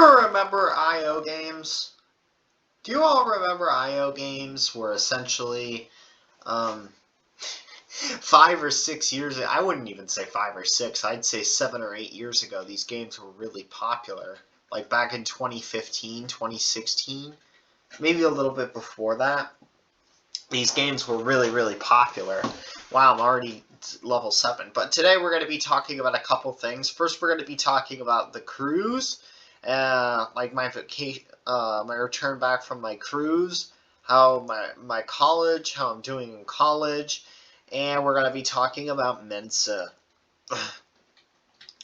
ever remember IO games? Do you all remember IO games were essentially um, 5 or 6 years ago? I wouldn't even say 5 or 6. I'd say 7 or 8 years ago, these games were really popular. Like back in 2015, 2016, maybe a little bit before that. These games were really, really popular. Wow, I'm already level 7. But today we're going to be talking about a couple things. First, we're going to be talking about the cruise, like my vacation, my return back from my cruise, how my college, how I'm doing in college, and we're going to be talking about Mensa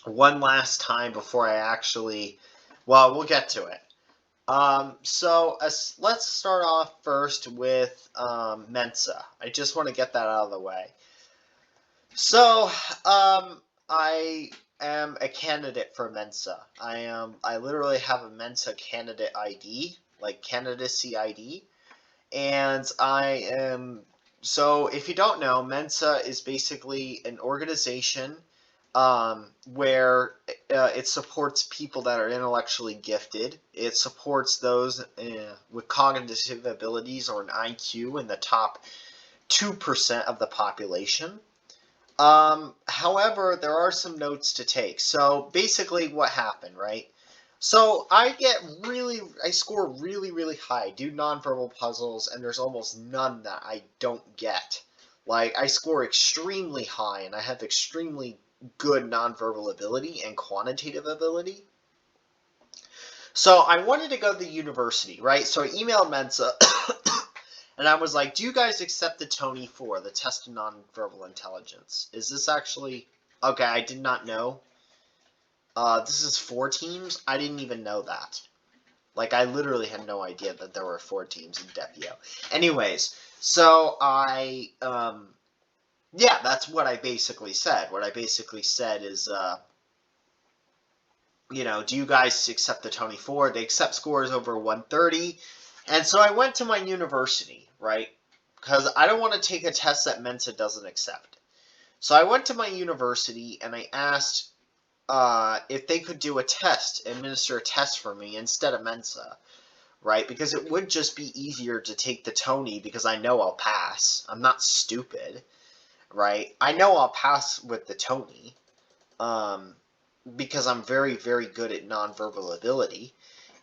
one last time before I actually, well, we'll get to it. Let's start off first with Mensa. I just want to get that out of the way. So, I am a candidate for Mensa. I literally have a Mensa candidate ID, like candidacy ID, and I am. So, if you don't know, Mensa is basically an organization where it supports people that are intellectually gifted. It supports those with cognitive abilities or an IQ in the top 2% of the population. However, there are some notes to take. So basically what happened, right? So I score really, really high, do nonverbal puzzles, and there's almost none that I don't get. Like, I score extremely high, and I have extremely good nonverbal ability and quantitative ability. So I wanted to go to the university, right? So I emailed Mensa, and I was like, do you guys accept the TONI 4, the test of nonverbal intelligence? Is this actually... Okay, I did not know. This is 4 teams? I didn't even know that. Like, I literally had no idea that there were 4 teams in DEPIO. Anyways, so yeah, that's what I basically said. What I basically said is, do you guys accept the TONI 4? They accept scores over 130. And so I went to my university, right? Because I don't want to take a test that Mensa doesn't accept. So I went to my university and I asked if they could do a test, administer a test for me instead of Mensa, right? Because it would just be easier to take the TONI because I know I'll pass. I'm not stupid, right? I know I'll pass with the TONI because I'm very, very good at nonverbal ability.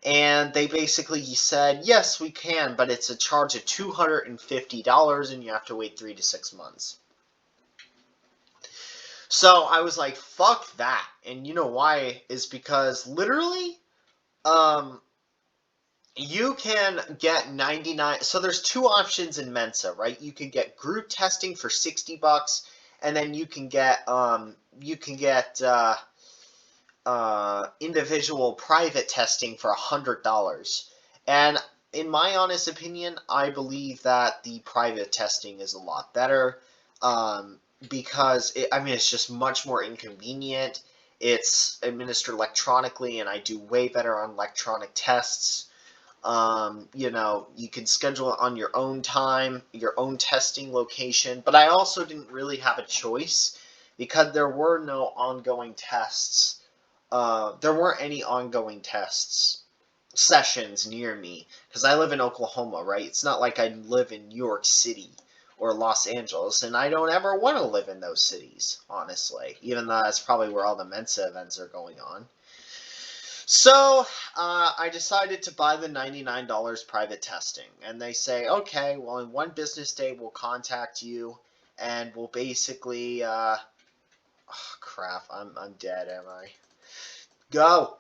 And they basically said, yes, we can, but it's a charge of $250 and you have to wait 3 to 6 months. So I was like, fuck that. And you know why? Is because literally, you can get 99. So there's 2 options in Mensa, right? You can get group testing for $60, and then you can get individual private testing for $100. And in my honest opinion, I believe that the private testing is a lot better because it's just much more inconvenient. It's administered electronically, and I do way better on electronic tests. You can schedule it on your own time, your own testing location. But I also didn't really have a choice because there were no ongoing tests. There weren't any ongoing tests sessions near me because I live in Oklahoma, right? It's not like I live in New York City or Los Angeles, and I don't ever want to live in those cities, honestly, even though that's probably where all the Mensa events are going on. So I decided to buy the $99 private testing, and they say, okay, well, in 1 business day we'll contact you, and we'll basically, oh crap, I'm dead, am I? Go!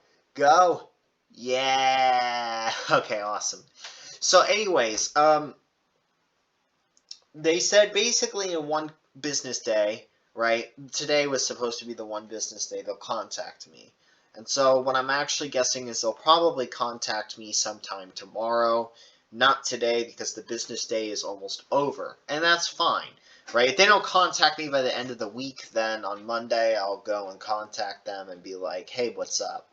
Yeah! Okay, awesome. So anyways, they said basically in 1 business day, right? Today was supposed to be the 1 business day, they'll contact me. And so what I'm actually guessing is they'll probably contact me sometime tomorrow, not today because the business day is almost over. And that's fine, right? If they don't contact me by the end of the week, then on Monday I'll go and contact them and be like, hey, what's up?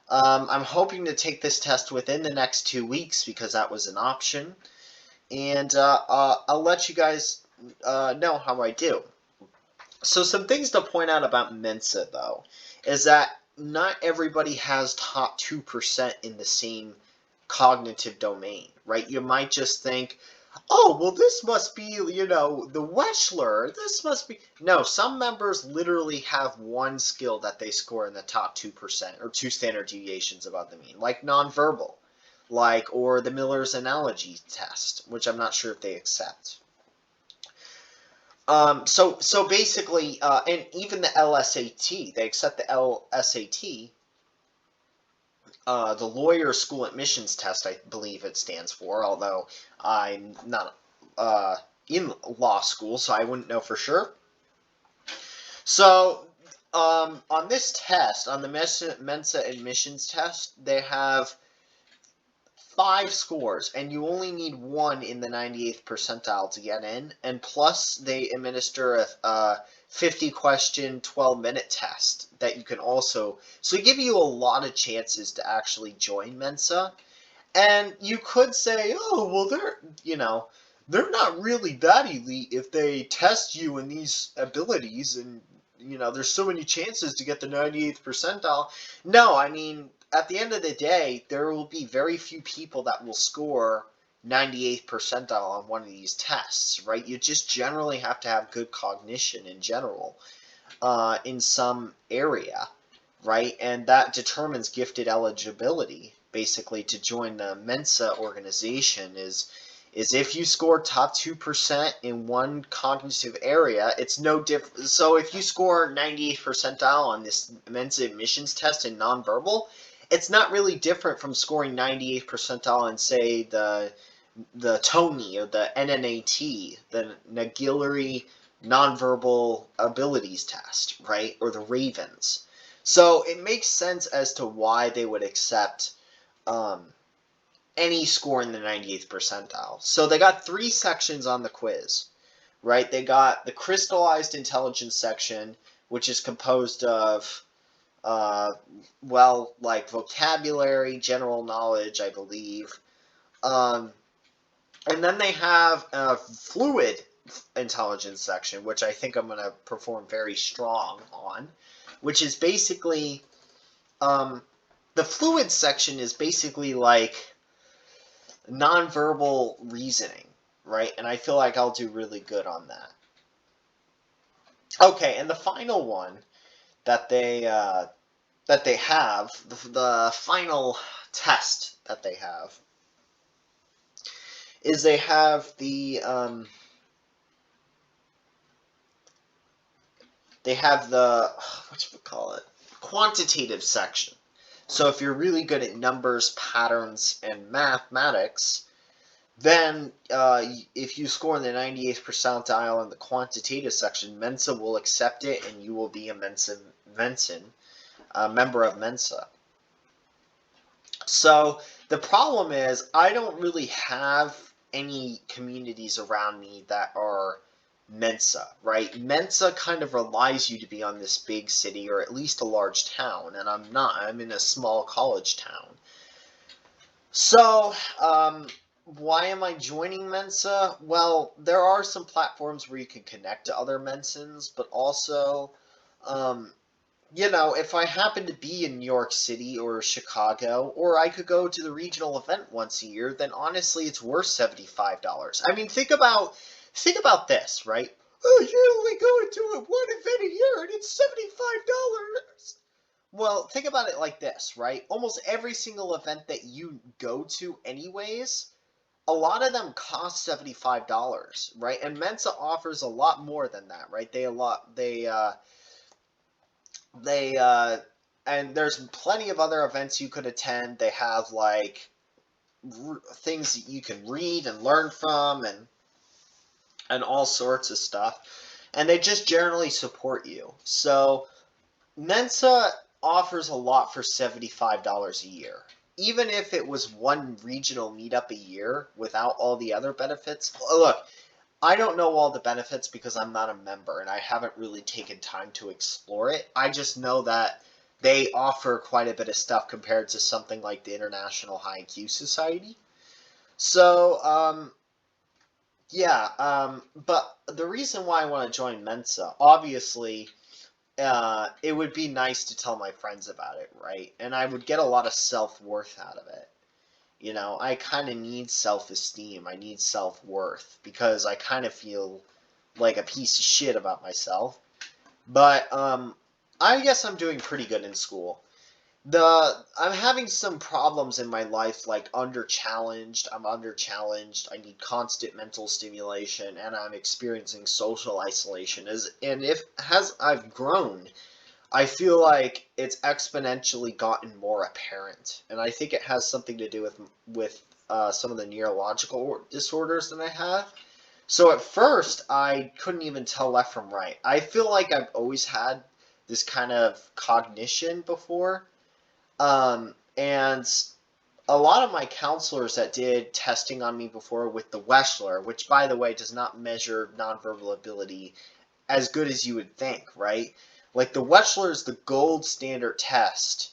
I'm hoping to take this test within the next 2 weeks because that was an option. And I'll let you guys know how I do. So some things to point out about Mensa, though, is that not everybody has top 2% in the same cognitive domain, right? You might just think, oh, well, this must be, the Wechsler. This must be. No, some members literally have one skill that they score in the top 2% or two standard deviations above the mean, like nonverbal, or the Miller's analogy test, which I'm not sure if they accept. So basically, and even the LSAT, they accept the LSAT, the lawyer school admissions test, I believe it stands for, although I'm not in law school, so I wouldn't know for sure. So, on this test, on the Mensa admissions test, they have 5 scores, and you only need 1 in the 98th percentile to get in, and plus they administer a 50-question, 12-minute test that you can also. So, give you a lot of chances to actually join Mensa. And you could say, oh, well, they're not really that elite if they test you in these abilities, and there's so many chances to get the 98th percentile. No, I mean, at the end of the day, there will be very few people that will score 98th percentile on one of these tests, right? You just generally have to have good cognition in general, in some area, right? And that determines gifted eligibility, basically, to join the Mensa organization is if you score top 2% in one cognitive area, it's no different. So if you score 98th percentile on this Mensa admissions test in nonverbal, it's not really different from scoring 98th percentile in, say, the TONI or the NNAT, the Naguilary Nonverbal Abilities Test, right? Or the Ravens. So it makes sense as to why they would accept any score in the 98th percentile. So they got 3 sections on the quiz, right? They got the crystallized intelligence section, which is composed of, vocabulary, general knowledge, I believe. And then they have a fluid intelligence section, which I think I'm going to perform very strong on, which is basically, the fluid section is basically like nonverbal reasoning, right? And I feel like I'll do really good on that. Okay, and the final one that they have, the final test that they have, is they have the quantitative section. So if you're really good at numbers, patterns, and mathematics, then if you score in the 98th percentile in the quantitative section, Mensa will accept it, and you will be a member of Mensa. So the problem is, I don't really have any communities around me that are Mensa, right? Mensa kind of relies you to be on this big city or at least a large town, and I'm not. I'm in a small college town. So, why am I joining Mensa? Well, there are some platforms where you can connect to other Mensans, but also, if I happen to be in New York City or Chicago, or I could go to the regional event once a year, then honestly, it's worth $75. I mean, think about this, right? Oh, you're only going to one event a year, and it's $75. Well, think about it like this, right? Almost every single event that you go to, anyways, a lot of them cost $75, right? And Mensa offers a lot more than that, right? And there's plenty of other events you could attend. They have things that you can read and learn from, and all sorts of stuff. And they just generally support you. So Mensa offers a lot for $75 a year. Even if it was one regional meetup a year without all the other benefits. Look, I don't know all the benefits because I'm not a member and I haven't really taken time to explore it. I just know that they offer quite a bit of stuff compared to something like the International High IQ Society. So, but the reason why I want to join Mensa, obviously, it would be nice to tell my friends about it, right? And I would get a lot of self-worth out of it. I kind of need self-esteem. I need self-worth because I kind of feel like a piece of shit about myself. But I guess I'm doing pretty good in school. I'm having some problems in my life, like under challenged. I'm under challenged. I need constant mental stimulation, and I'm experiencing social isolation. As I've grown, I feel like it's exponentially gotten more apparent, and I think it has something to do with some of the neurological disorders that I have. So at first, I couldn't even tell left from right. I feel like I've always had this kind of cognition before, and a lot of my counselors that did testing on me before with the Wechsler, which by the way does not measure nonverbal ability as good as you would think, right? Like the Wechsler is the gold standard IQ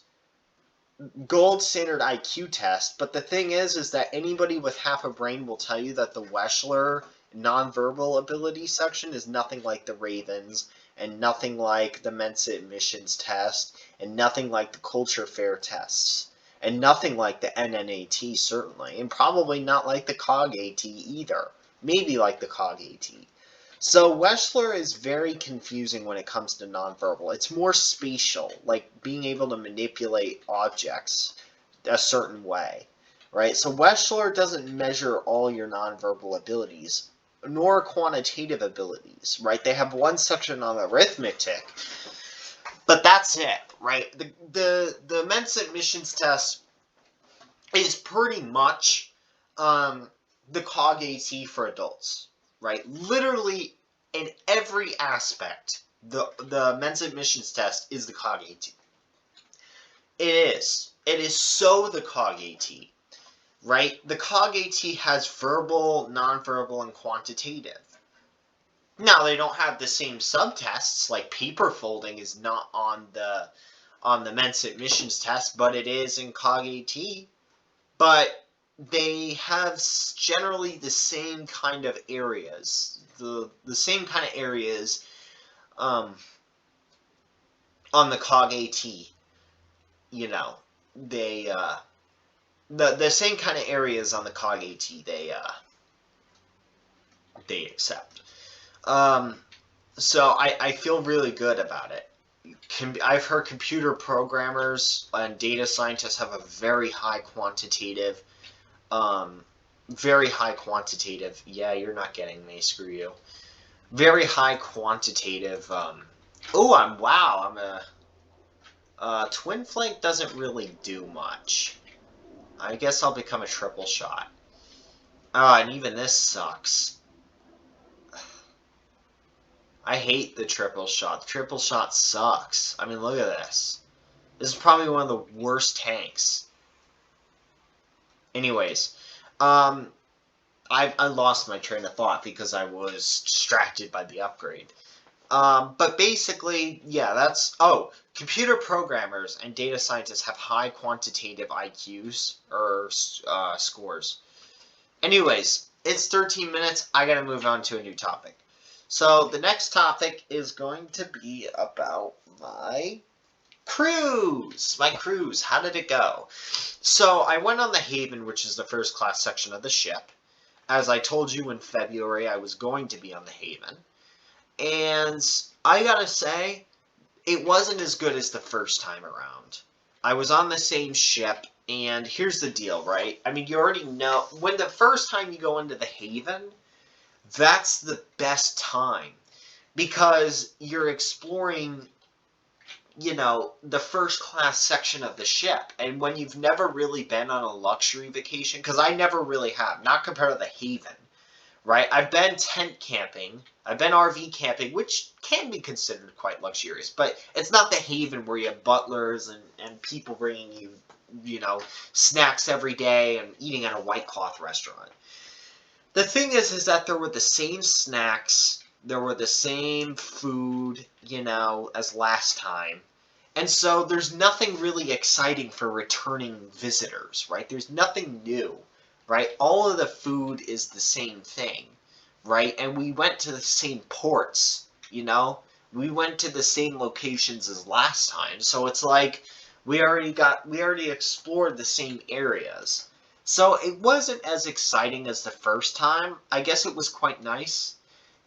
test. But the thing is that anybody with half a brain will tell you that the Wechsler nonverbal ability section is nothing like the Ravens, and nothing like the Mensa admissions test, and nothing like the culture fair tests, and nothing like the NNAT certainly, and probably not like the COG-AT either. Maybe like the COG-AT. So Wechsler is very confusing when it comes to nonverbal. It's more spatial, like being able to manipulate objects a certain way, right? So Wechsler doesn't measure all your nonverbal abilities, nor quantitative abilities, right? They have one section on arithmetic, but that's it, right? The Mensa admissions test is pretty much the COG-AT for adults, right? Literally in every aspect, the Mensa admissions test is the COG-AT. It is. It is so the COG-AT, right? The COG-AT has verbal, nonverbal, and quantitative. Now they don't have the same subtests, like paper folding is not on the Mensa admissions test, but it is in COG-AT. But they have generally the same kind of areas, the same kind of areas on the COG-AT. They the same kind of areas on the COG-AT they accept. So I feel really good about it. I've heard computer programmers and data scientists have a very high quantitative. Yeah, you're not getting me. Screw you. Very high quantitative. I'm a twin flake doesn't really do much. I guess I'll become a triple shot. And even this sucks. I hate the triple shot. The triple shot sucks. I mean, look at this. This is probably one of the worst tanks. Anyways, I lost my train of thought because I was distracted by the upgrade. But basically, yeah, computer programmers and data scientists have high quantitative IQs or scores. Anyways, it's 13 minutes. I gotta move on to a new topic. So the next topic is going to be about my cruise. How did it go? So I went on the Haven, which is the first class section of the ship. As I told you in February, I was going to be on the Haven. And I gotta say, it wasn't as good as the first time around. I was on the same ship, and here's the deal, right? I mean, you already know, when the first time you go into the Haven, that's the best time. Because you're exploring, the first class section of the ship. And when you've never really been on a luxury vacation, because I never really have, not compared to the Haven, right? I've been tent camping, I've been RV camping, which can be considered quite luxurious, but it's not the Haven where you have butlers and people bringing you, snacks every day and eating at a white cloth restaurant. The thing is that there were the same snacks, there were the same food, as last time. And so there's nothing really exciting for returning visitors, right? There's nothing new, right? All of the food is the same thing, right? And we went to the same ports, we went to the same locations as last time, so it's like we already explored the same areas. So it wasn't as exciting as the first time. I guess it was quite nice.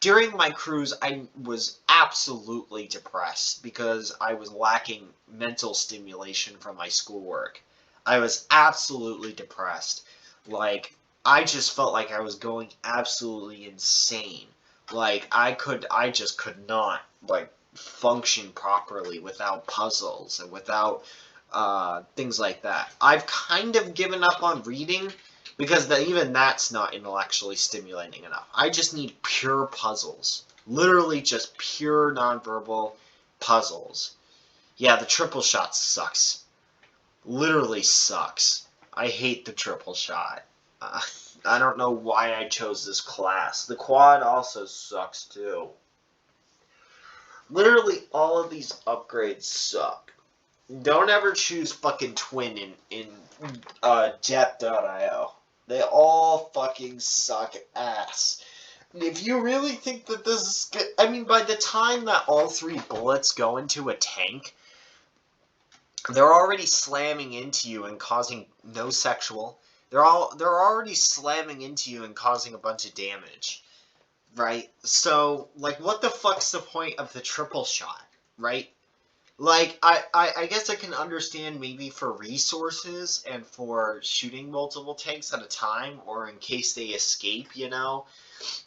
During my cruise, I was absolutely depressed because I was lacking mental stimulation from my schoolwork. I was absolutely depressed. Like, I just felt like I was going absolutely insane. Like, I just could not, like, function properly without puzzles and without things like that. I've kind of given up on reading because even that's not intellectually stimulating enough. I just need pure puzzles. Literally just pure nonverbal puzzles. Yeah, the triple shot sucks. Literally sucks. I hate the triple shot. Uh, I don't know why I chose this class. The quad also sucks too. Literally all of these upgrades suck. Don't ever choose fucking twin in depth.io. They all fucking suck ass. If you really think that this is good, I mean, by the time that all 3 bullets go into a tank, they're already slamming into you and causing no sexual. They're already slamming into you and causing a bunch of damage, right? So, like, what the fuck's the point of the triple shot, right? Like, I guess I can understand maybe for resources and for shooting multiple tanks at a time or in case they escape, you know?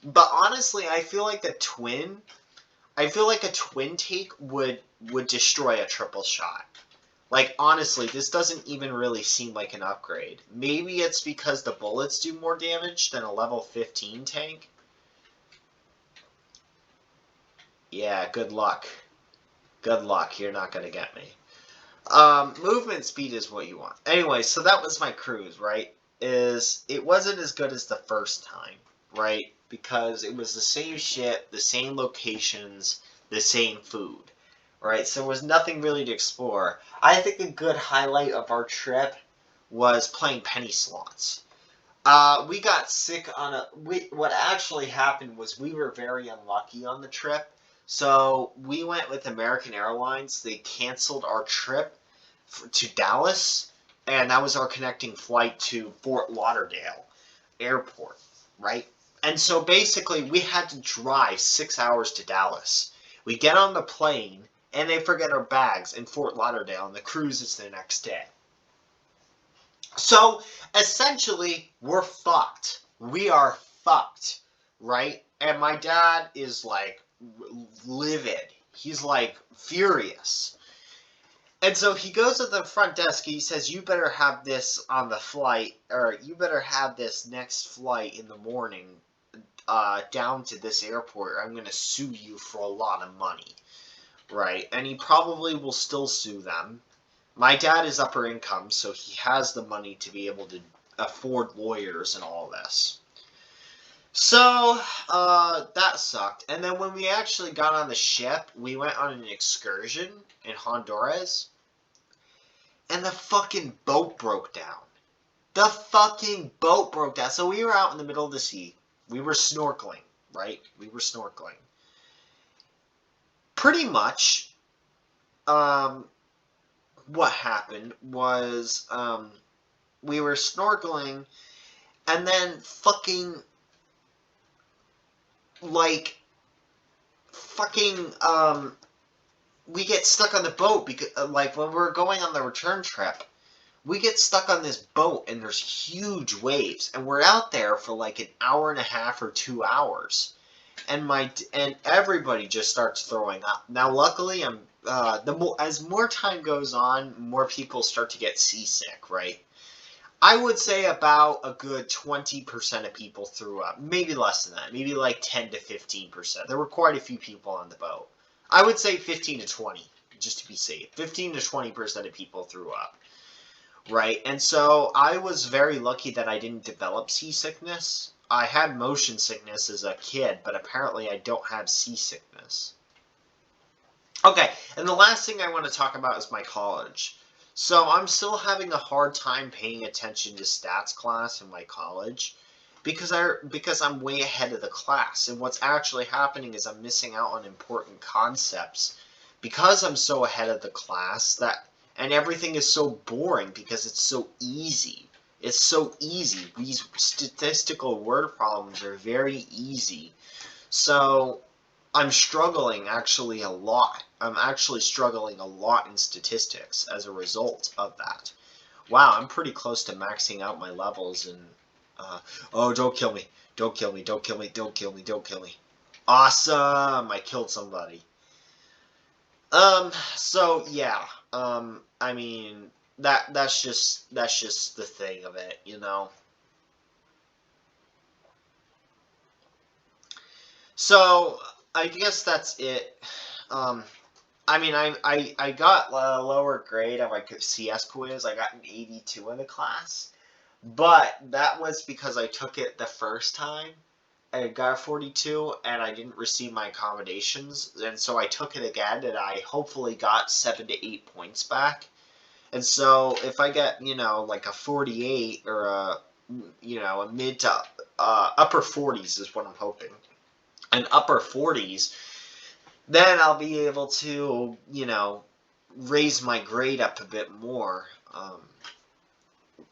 But honestly, I feel like a twin take would destroy a triple shot. Like, honestly, this doesn't even really seem like an upgrade. Maybe it's because the bullets do more damage than a level 15 tank? Yeah, good luck. Good luck, you're not gonna get me. Movement speed is what you want. Anyway, so that was my cruise, right? It wasn't as good as the first time, right? Because it was the same shit, the same locations, the same food, right? So there was nothing really to explore. I think a good highlight of our trip was playing penny slots. We got sick on what actually happened was we were very unlucky on the trip. So we went with American Airlines. They canceled our trip to Dallas, and that was our connecting flight to Fort Lauderdale Airport, right? And so basically, we had to drive 6 hours to Dallas. We get on the plane, and they forget our bags in Fort Lauderdale, and the cruise is the next day. So essentially, we're fucked. We are fucked, right? And my dad is like livid. He's like furious. And so he goes to the front desk. He says, "You better have this on the flight, or you better have this next flight in the morning down to this airport. Or I'm going to sue you for a lot of money." Right? And he probably will still sue them. My dad is upper income, so he has the money to be able to afford lawyers and all this. So, that sucked. And then when we actually got on the ship, we went on an excursion in Honduras, and the fucking boat broke down. The fucking boat broke down. So we were out in the middle of the sea. We were snorkeling, right? We were snorkeling. Pretty much, what happened was, we were snorkeling, and then fucking, like, we get stuck on the boat because, like, when we're going on the return trip, we get stuck on this boat, and there's huge waves, and we're out there for like an hour and a half or 2 hours, and everybody just starts throwing up. Now, luckily, as more time goes on, more people start to get seasick, right? I would say about a good 20% of people threw up. Maybe less than that. Maybe like 10 to 15%. There were quite a few people on the boat. I would say 15 to 20, just to be safe. 15 to 20% of people threw up. Right? And so I was very lucky that I didn't develop seasickness. I had motion sickness as a kid, but apparently I don't have seasickness. Okay, and the last thing I want to talk about is my college. So I'm still having a hard time paying attention to stats class in my college because I'm way ahead of the class, and what's actually happening is I'm missing out on important concepts because I'm so ahead of the class, that and everything is so boring because it's so easy. It's so easy. These statistical word problems are very easy. So I'm struggling actually a lot. I'm actually struggling a lot in statistics as a result of that. Wow, I'm pretty close to maxing out my levels, and uh, oh, don't kill me. Don't kill me. Don't kill me. Don't kill me. Don't kill me. Awesome! I killed somebody. So yeah. I mean, that's just the thing of it, you know. So I guess that's it. Um, I mean, I got a lower grade of my CS quiz. I got an 82 in the class, but that was because I took it the first time. I got a 42 and I didn't receive my accommodations, and so I took it again and I hopefully got 7 to 8 points back. And so if I get, like a 48 or a mid to upper 40s is what I'm hoping. And upper 40s, then I'll be able to, raise my grade up a bit more.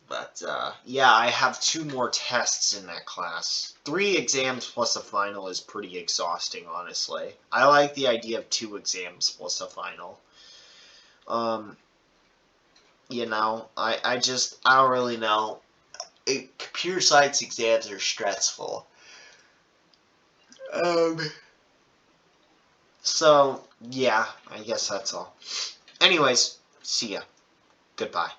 But yeah, I have 2 more tests in that class. 3 exams plus a final is pretty exhausting, honestly. I like the idea of 2 exams plus a final. Um, I don't really know. Computer science exams are stressful. Um, so, yeah, I guess that's all. Anyways, see ya. Goodbye.